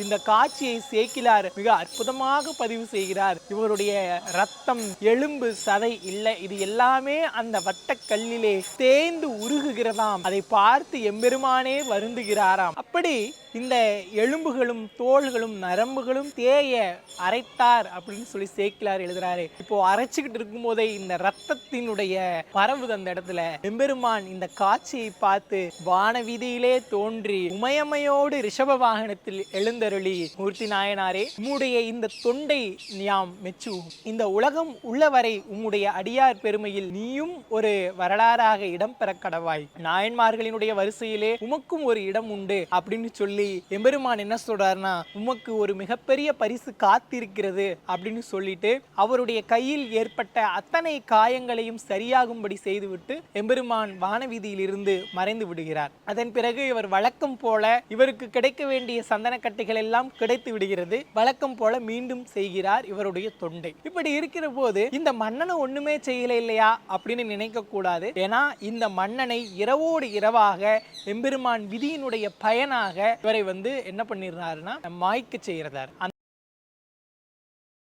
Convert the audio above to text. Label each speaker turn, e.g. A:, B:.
A: இந்த காட்சியை சேக்கிலார் மிக அற்புதமாக பதிவு செய்கிறார். இவருடைய ரத்தம், எலும்பு, சதை இல்லை, இது எல்லாமே அந்த வட்டக்கல்லிலே தேய்ந்து உருகுகிறதாம். அதை பார்த்து எம்பெருமானே வருந்துகிறாராம். அப்படி இந்த எலும்புகளும் தோள்களும் நரம்புகளும் தேய அரைத்தார் அப்படின்னு சொல்லி சேக்கிலார் எழுதுறாரு. இப்போ அரைச்சுக்கிட்டு இருக்கும் போதே இந்த ரத்தத்தினுடைய பரவுது அந்த இடத்துல. எம்பெருமான் இந்த காட்சியை பார்த்து வான வீதியிலே தோன்றி உமையமையோடு ரிஷப வாகனத்தில் எழுந்தருளி, மூர்த்தி நாயனாரே, உம்முடைய இந்த தொண்டை யாம் மெச்சுவோம். இந்த உலகம் உள்ளவரை உம்முடைய அடியார் பெருமையில் நீயும் ஒரு வரலாறாக இடம் பெற கடவாய். நாயன்மார்களினுடைய வரிசையிலே உமக்கும் ஒரு இடம் உண்டு அப்படின்னு சொல்லி எம்பெருமான் என்ன சொல்றாருன்னா, உமக்கு ஒரு மிகப்பெரிய பரிசு காத்திருக்கிறது அப்படின்னு சொல்லிட்டு அவருடைய கையில் ஏற்பட்ட அத்தனை காயங்களையும் சரியாகும்படி செய்துவிட்டு எம்பெருமான் வானவீதியில் இருந்து மறைந்து விடுகிறார். அதன் பிறகு இவர் வழக்கம் போல இவருக்கு கிடைக்க வேண்டிய சந்தன கட்டைகள் எல்லாம் கிடைத்து விடுகிறது. வழக்கம் போல மீண்டும் செய்கிறார் இவருடைய தொண்டை. இப்படி இருக்கிற போது இந்த மன்னனை ஒண்ணுமே செய்யல இல்லையா அப்படின்னு நினைக்க கூடாது. ஏன்னா இந்த மன்னனை இரவோடு இரவாக எம்பெருமான் விதியினுடைய பயனாக இவரை என்ன பண்ணிடுறாருன்னா மாய்க்க செய்கிறார்.